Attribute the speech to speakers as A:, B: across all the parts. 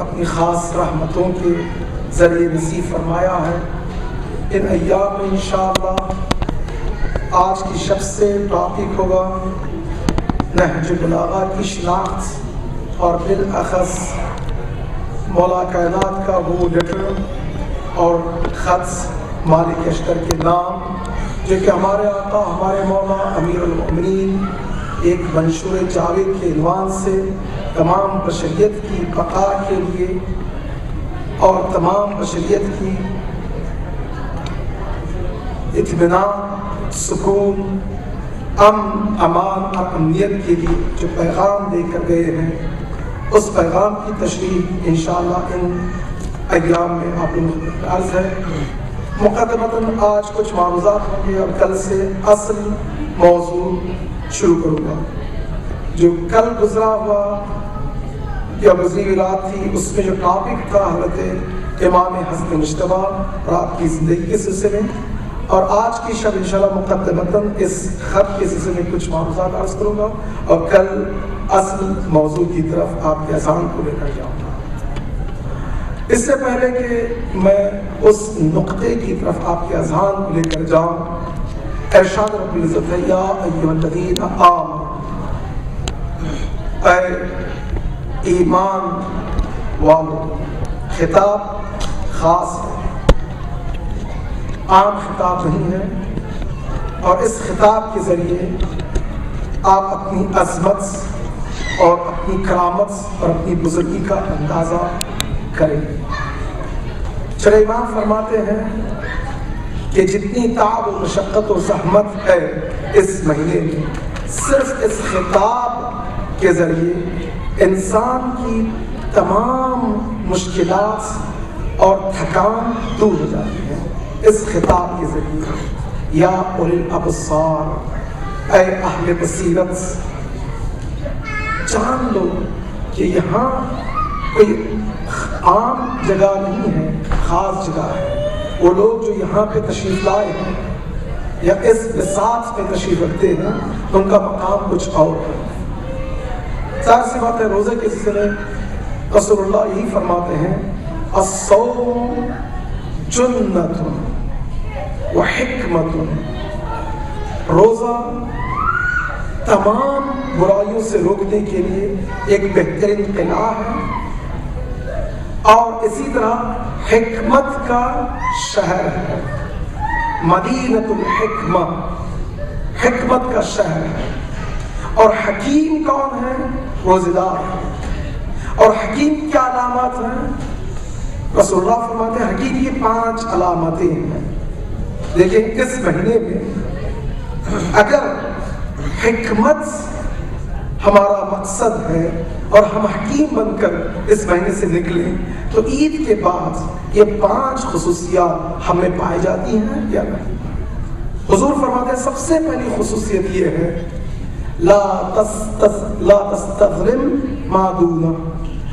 A: اپنی خاص رحمتوں کے ذریعے نصیب فرمایا ہے۔ ان ایام میں انشاءاللہ آج کی شب سے ٹاپک ہوگا نہج البلاغہ کی شناخت، اور بالاخص مولا کائنات کا وہ لیٹر اور خط مالک اشتر کے نام جو کہ ہمارے آقا ہمارے مولا امیر المؤمنین ایک منشور جاوید کے عنوان سے تمام بشریت کی بقا کے لیے اور تمام بشریت کی اطمینان، سکون، امن، امان اور امنیت کے لیے جو پیغام دے کر گئے ہیں، اس پیغام کی تشریح انشاءاللہ ان ایام میں آپ لوگوں کو عرض ہے۔ مقدمتاً آج کچھ معروضات ہوں گے اور کل سے اصل موضوع شروع کروں گا۔ جو کل گزرا ہوا یا گزری رات تھی، اس میں جو ٹاپک تھا حضرت امام حسن مجتبیٰ رات کی زندگی کے سلسلے میں، اور آج کی شب انشاءاللہ مقدمتاً اس خط کے سلسلے میں کچھ معروضات عرض کروں گا اور کل اصل موضوع کی طرف آپ کے اذہان کو لے کر جاؤں گا۔ اس سے پہلے کہ میں اس نقطے کی طرف آپ کے اذہان کو لے کر جاؤں، ارشاد رب العزت ہے یا ایھا الذین آمنوا، اے ایمان والو۔ خطاب خاص ہے، عام خطاب نہیں ہے، اور اس خطاب کے ذریعے آپ اپنی عظمت اور اپنی کرامت اور اپنی بزرگی کا اندازہ کریں۔ چلے امام فرماتے ہیں کہ جتنی تعب و مشقت و زحمت ہے اس مہینے میں، صرف اس خطاب کے ذریعے انسان کی تمام مشکلات اور تھکان دور ہو جاتی ہے۔ اس خطاب کے ذریعے یا اولی الابصار، اے اہل بصیرت، جان لو کہ یہاں کوئی عام جگہ نہیں ہے، خاص جگہ ہے۔ وہ لوگ جو یہاں پہ تشریف لائے ہیں یا اس بساط پہ تشریف رکھتے ہیں، ان کا مقام کچھ اور ہے۔ ظاہر سی بات ہے، روزے کے سلسلے رسول اللہ یہی فرماتے ہیں الصوم جنۃ وحکمۃ، روزہ تمام برائیوں سے روکنے کے لیے ایک بہترین قلعہ ہے، اور اسی طرح حکمت کا شہر ہے، مدینۃ الحکمہ، حکمت کا شہر ہے۔ اور حکیم کون ہے؟ روزہ دار ہے۔ اور حکیم کی کیا علامات ہیں؟ رسول اللہ فرماتے ہیں حکیم کی 5 علامتیں ہیں۔ لیکن اس مہینے میں اگر حکمت ہمارا مقصد ہے اور ہم حکیم بن کر اس مہینے سے نکلیں، تو عید کے بعد یہ 5 خصوصیات ہمیں پائی جاتی ہیں یا نہیں؟ حضور فرماتے ہیں سب سے پہلی خصوصیت یہ ہے لا تستظلم ما دونہ،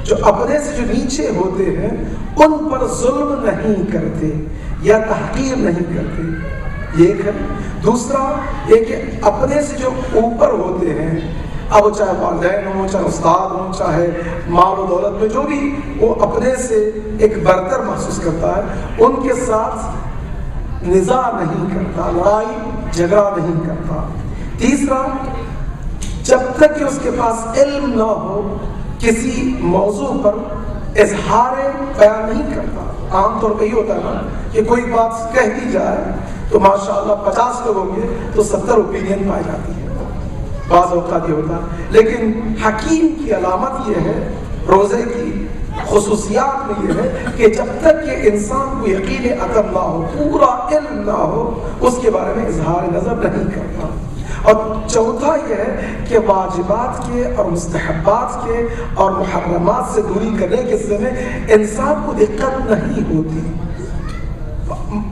A: جو اپنے سے جو نیچے ہوتے ہیں ان پر ظلم نہیں کرتے یا تحقیر نہیں کرتے، یہ ایک ہے۔ دوسرا یہ کہ اپنے سے جو اوپر ہوتے ہیں، اب چاہے والدین ہوں، چاہے استاد ہوں، چاہے مال و دولت میں جو بھی، وہ اپنے سے ایک برتر محسوس کرتا ہے، ان کے ساتھ نزاع نہیں کرتا، لڑائی جھگڑا نہیں کرتا۔ تیسرا، جب تک کہ اس کے پاس علم نہ ہو کسی موضوع پر اظہار بیان نہیں کرتا۔ عام طور پہ یہ ہوتا ہے نا کہ کوئی بات کہہ دی جائے تو ماشاءاللہ 50 لوگ ہوں گے تو 70 اوپینین پائی جاتی ہے، بعض اوقات یہ ہوتا ہے۔ لیکن حکیم کی علامت یہ ہے، روزے کی خصوصیات میں یہ ہے کہ جب تک کہ انسان کو یقین عدم نہ ہو، پورا علم نہ ہو، اس کے بارے میں اظہار نظر نہیں کرتا۔ اور چوتھا یہ ہے کہ واجبات کے اور مستحبات کے اور محرمات سے دوری کرنے کے سلسلے میں انسان کو دقت نہیں ہوتی۔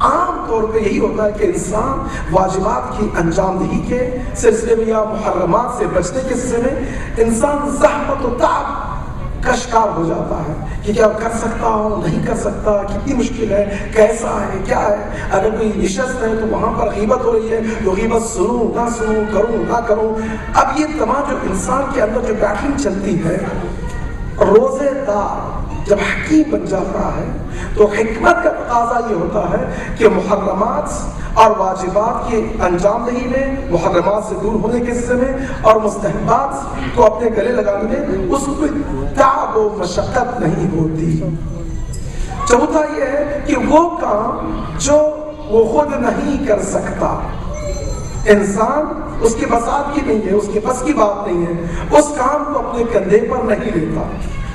A: عام طور پہ یہی ہوتا ہے کہ انسان واجبات کی انجام دہی کے سلسلے میں یا محرمات سے بچنے کے سلسلے میں انسان زحمت و تعب کا شکار ہو جاتا ہے کہ کیا کر سکتا ہوں، نہیں کر سکتا، کتنی مشکل ہے، کیسا ہے، کیا ہے۔ اگر کوئی نشست ہے تو وہاں پر غیبت ہو رہی ہے تو غیبت سنوں نہ سنوں، کروں نہ کروں۔ اب یہ تمام جو انسان کے اندر جو بیٹھنگ چلتی ہے، روزے دار جب حکیم بن جاتا ہے تو حکمت کا تقاضا یہ ہوتا ہے کہ محرمات اور واجبات کے انجام دہی میں، محرمات سے دور ہونے کے سلسلے میں اور مستحبات کو اپنے گلے لگانے میں اس کو تعب و مشقت نہیں ہوتی۔ چوتھا یہ ہے کہ وہ کام جو وہ خود نہیں کر سکتا، انسان اس کی بساط کی نہیں ہے، اس کے بس کی بات نہیں ہے، اس کام کو اپنے کندھے پر نہیں لیتا۔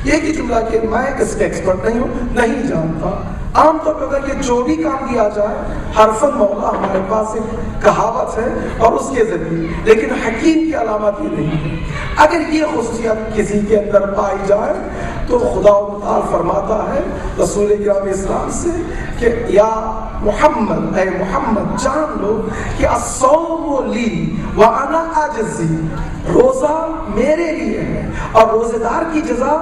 A: یہ کہ جملہ کہ میں اس کا ایکسپرٹ نہیں ہوں، نہیں جانتا، عام طور پر کہ جو بھی کام دیا جائے حرفاً مولا، ہمارے پاس ایک کہاوت ہے اور اس کے ذریعے، لیکن حکیم کی علامت یہ نہیں ہے۔ اگر یہ خصوصیت کسی کے اندر پائی جائے تو خدا تعالی فرماتا ہے رسول کرام اسلام سے کہ یا محمد، اے محمد جان لو کہ الصوم لی وانا اجزی، روزہ میرے لیے ہے اور روزے دار کی جزا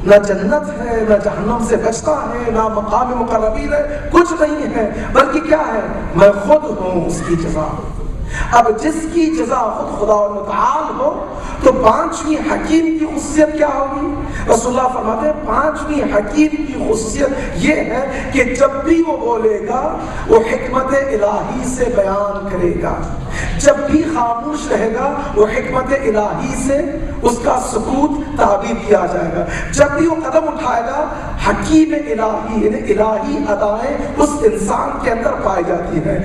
A: نہ جنت ہے، نہ جہنم سے بچتا ہے، نہ مقام مقربین ہے، کچھ نہیں ہے، بلکہ کیا ہے، میں خود ہوں اس کی جزا۔ اب جس کی جزا خود خدا متعال ہو تو پانچویں حکیم کی خصوصیت کیا ہوگی؟ رسول اللہ فرماتے ہیں پانچویں حکیم کی خصوصیت یہ ہے کہ جب بھی وہ بولے گا وہ حکمت الہی سے بیان کرے گا، جب بھی خاموش رہے گا وہ حکمت الہی سے اس کا سکوت تعبیر کیا جائے گا، جب بھی وہ قدم اٹھائے گا حکیم الہی یعنی الہی ادائیں اس انسان کے اندر پائی جاتی ہیں۔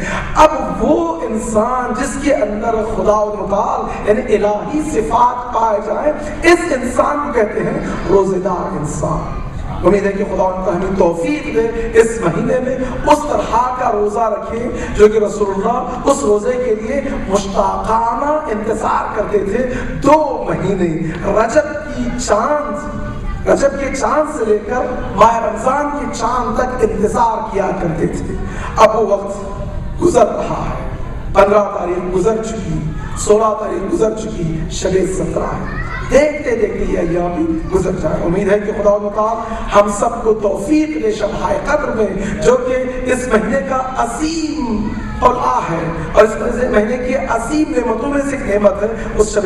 A: اب وہ انسان جس کے اندر خدا متعال یعنی الہی صفات پائے جائیں، اس انسان کو کہتے ہیں روزے دار انسان۔ امید ہے کہ خدا ہمیں توفیق دے اس مہینے میں اس طرح کا روزہ رکھے جو کہ رسول اللہ اس روزے کے لیے مشتاقانہ انتظار کرتے تھے۔ 2 مہینے رجب کے چاند سے لے کر ماہ رمضان کے چاند تک انتظار کیا کرتے تھے۔ اب وہ وقت گزر رہا ہے، 15 تاریخ گزر چکی، 16 تاریخ گزر چکی، شب 17 ہے، دیکھتے دیکھتے یہ ایام بھی گزر جائے۔ امید ہے کہ خدا تعالی ہم سب کو توفیق دے شب قدر میں، جو کہ اس مہینے کا عظیم طلعہ ہے اور اس مہینے کی عظیم نعمتوں میں سے ایک نعمت ہے، اس شب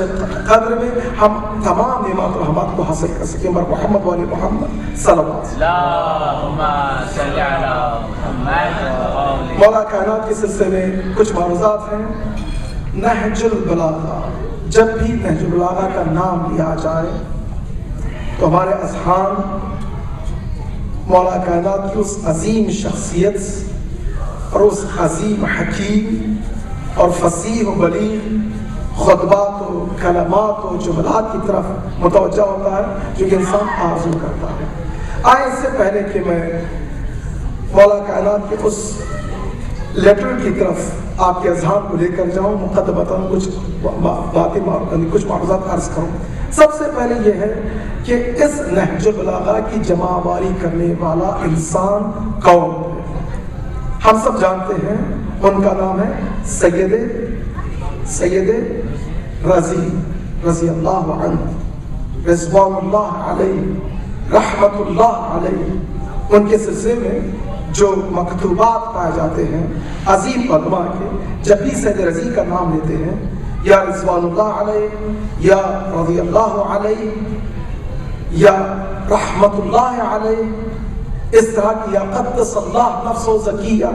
A: قدر میں ہم تمام نعمت و رحمت کو حاصل کر سکیں۔ محمد والی محمد صلوات
B: اللہم صلی علی محمد۔
A: مولا کائنات کے سلسلے میں کچھ معروضات ہیں۔ نہج البلاغہ، جب بھی نہج البلاغہ کا نام لیا جائے تو ہمارے اذہان مولا کائنات کی اس عظیم شخصیت اور اس عظیم حکیم اور فصیح و بلیغ خطبات و کلمات و جملات کی طرف متوجہ ہوتا ہے جو کہ انسان آرزو کرتا ہے۔ آئے اس سے پہلے کہ میں مولا کائنات کے اس لیٹر کی طرف آپ کے اذہان کو لے کر جاؤں، مقدمتاً کچھ باتیں کچھ معروضات عرض کروں۔ سب سے پہلے یہ ہے کہ اس نہج البلاغہ کی جمع آوری کرنے والا انسان کون ہے؟ ہم سب جانتے ہیں ان کا نام ہے سید رضی اللہ عنہ، رضوان اللہ علیہ، رحمت اللہ علیہ۔ ان کے سلسلے میں جو مکتوبات پائے جاتے ہیں عظیم علماء کے، جب بھی سید رضی کا نام لیتے ہیں یا رضوان اللہ علیہ یا رضی اللہ علیہ یا رحمت اللہ علیہ، اس طرح کی یا قدس اللہ نفس و زکیہ،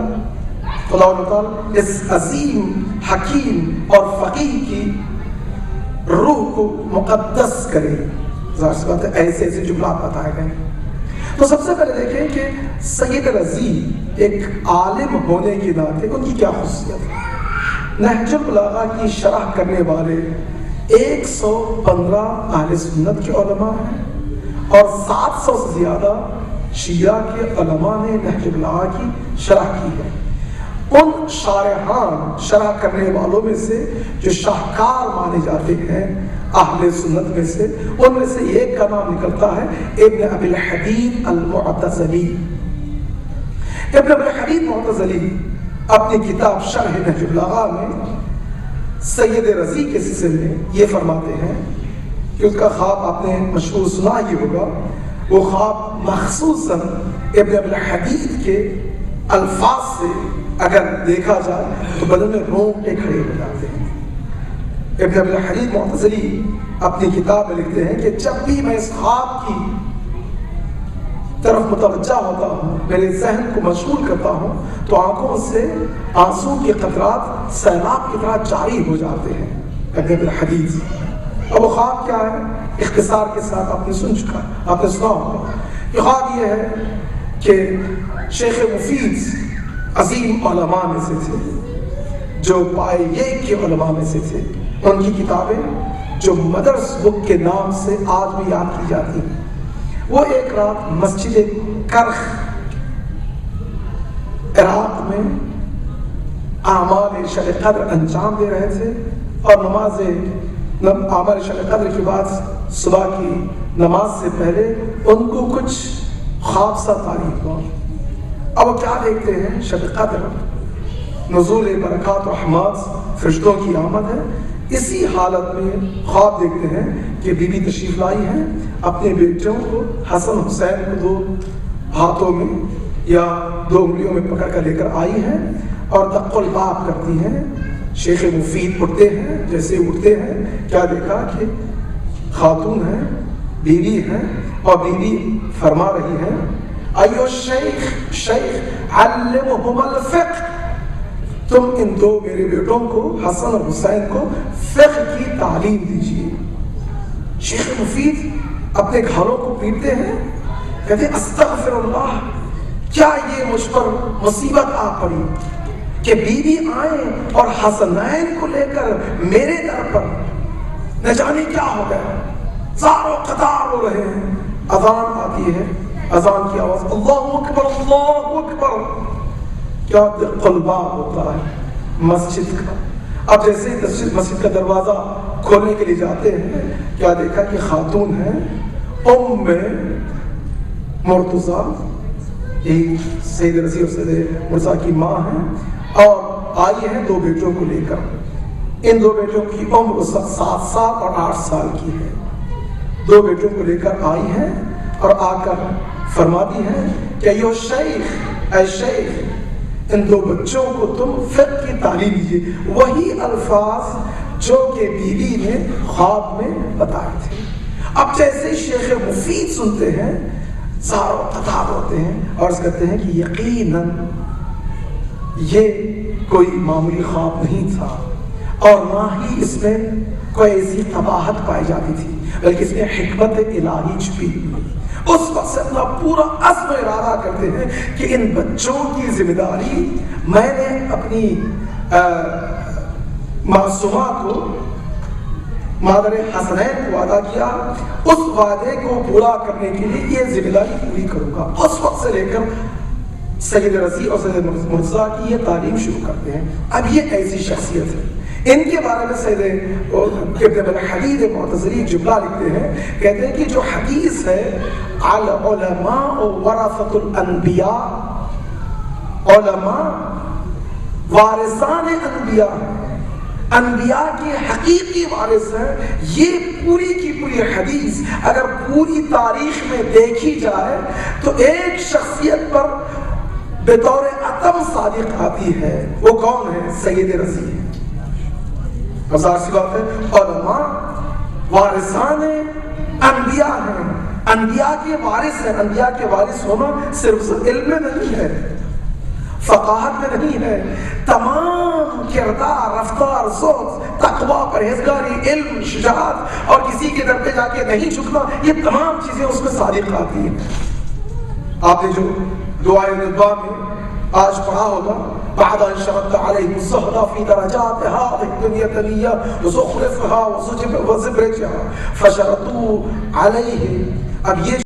A: خدا تعالیٰ اس عظیم حکیم اور فقیہ کی روح کو مقدس کرے۔ ظاہر سی بات ہے ایسے ایسے جملات بتائے گئے۔ تو سب سے پہلے دیکھیں کہ سید رضی ایک عالم ہونے کے ناطے ان کی کیا خصوصیت ہے۔ نہج البلاغہ کی شرح کرنے والے 115 اہل سنت کے علماء ہیں اور 700 سے زیادہ شیعہ کے علماء نے نہج البلاغہ کی شرح کی ہے۔ ان شارحان شرح کرنے والوں میں سے جو شاہکار مانے جاتے ہیں اہل سنت میں سے، ان میں سے ایک کا نام نکلتا ہے ابن ابی الحدید المعتزلی۔ ابن ابی الحدید معتزلی اپنی کتاب شرح نہج البلاغہ میں سید رضی کے سلسلے میں یہ فرماتے ہیں کہ اس کا خواب آپ نے مشہور سنا ہی ہوگا۔ وہ خواب مخصوصاً ابن ابی الحدید کے الفاظ سے اگر دیکھا جائے تو بدن میں رونگٹے کھڑے ہو جاتے ہیں۔ ابن ابی الحدید معتزلی اپنی کتاب میں لکھتے ہیں کہ جب بھی میں اس خواب کی طرف متوجہ ہوتا ہوں، میرے ذہن کو مشغول کرتا ہوں، تو آنکھوں سے آنسو کے قطرات سیلاب کی طرح جاری ہو جاتے ہیں۔ کہتے ہیں حدیث۔ اب وہ خواب کیا ہے؟ اختصار کے ساتھ آپ نے سنا ہوگا کہ خواب یہ ہے کہ شیخ مفید عظیم علماء میں سے تھے، جو پائے یہ کے علماء میں سے تھے، ان کی کتابیں جو مدرس بک کے نام سے آج بھی یاد کی جاتی ہیں، وہ ایک رات مسجد کرخ عراق میں اعمال شب قدر انجام دے رہے تھے، اور اعمال شب قدر کے بعد صبح کی نماز سے پہلے ان کو کچھ خواب سا تعریف ہوا۔ اب وہ کیا دیکھتے ہیں؟ شب قدر، نزول برکات و رحمات، فرشتوں کی آمد ہے۔ اسی حالت میں خواب دیکھتے ہیں کہ بی بی تشریف لائی ہیں، اپنے بیٹوں کو حسن حسین کو 2 ہاتھوں میں یا 2 انگلیوں میں پکڑ کر لے کر آئی ہیں اور دق الباب کرتی ہیں۔ شیخ مفید اٹھتے ہیں، جیسے اٹھتے ہیں کیا دیکھا کہ خاتون ہیں، بیوی ہیں، اور بیوی فرما رہی ہے ایو شیخ علمہم الفقہ، تم ان 2 میرے بیٹوں کو حسن اور حسین کو فقہ کی تعلیم دیجیے۔ شیخ مفید اپنے گھروں کو پیٹتے ہیں، کہتے ہیں استغفر اللہ، کیا یہ مجھ پر مصیبت آ پڑی کہ بیوی آئے اور حسنین کو لے کر میرے در پر، نہ جانے کیا ہو گیا، زار و قطار ہو رہے ہیں۔ اذان آتی ہے، اذان کی آواز اللہ اکبر اللہ اکبر، کیا قلباب ہوتا ہے مسجد کا۔ اب جیسے مسجد کا دروازہ کھولنے کے لیے جاتے ہیں، کیا دیکھا کہ خاتون ہے ام مرتضیٰ، یہ سید رضی اور سید مرزا کی ماں ہیں، اور آئی ہیں 2 بیٹوں کو لے کر۔ ان 2 بیٹوں کی عمر اس وقت 7 سال اور 8 سال کی ہے۔ 2 بیٹوں کو لے کر آئی ہیں اور آ کر فرماتی ہیں کہ یہ شیخ، اے شیخ، ان 2 بچوں کو تم فقہ کی تعلیم دیجیے۔ وہی الفاظ جو کہ بیوی نے خواب میں بتائے تھے۔ اب جیسے شیخ مفید سنتے ہیں، زار و قطار ہوتے ہیں اور اس کہتے ہیں کہ یقیناً یہ کوئی معمولی خواب نہیں تھا، اور نہ ہی اس میں کوئی ایسی قباحت پائی جاتی تھی، بلکہ اس میں حکمت الہی چھپی ہوئی۔ اس وقت سے اپنا پورا عزم ارادہ کرتے ہیں کہ ان بچوں کی ذمہ داری میں نے اپنی معصومہ کو، مادر حسنین کو ادا کیا، اس وعدے کو پورا کرنے کے لیے یہ ذمہ داری پوری کروں گا۔ اس وقت سے لے کر سید رضی اور سید مرتضیٰ کی یہ تعلیم شروع کرتے ہیں۔ اب یہ ایسی شخصیت ہے، ان کے بارے میں سید ابن بالحدید معتزلی جملہ لکھتے ہیں، کہتے ہیں کہ جو حدیث ہے العلماء ورثۃ الانبیاء، علماء وارثان انبیاء، انبیاء کے حقیقی وارث ہیں۔ یہ پوری کی پوری حدیث اگر پوری تاریخ میں دیکھی جائے تو ایک شخصیت پر بطور عتم صادق آتی ہے، وہ کون ہے؟ سید رضی ہے۔ ظاہر سی بات ہے، علماء وارثان انبیاء ہیں، انبیاء کے وارث ہیں۔ انبیاء کے وارث ہونا صرف علم میں نہیں ہے، فقاہت میں نہیں ہے، تمام کردار، رفتار، ذوق، تقویٰ، پرہیزگاری، علم، شجاعت، اور کسی کے در پہ جا کے نہیں جھکنا، یہ تمام چیزیں اس میں صادق آتی ہیں۔ آپ نے جو دعائے ندوہ میں آج پڑھا ہوگا، بعد ان شرط علیہم الزہد فی درجات هذه الدنیا دنیا وزخرفها وزبرجها فشرطوا علیہ، اب یہ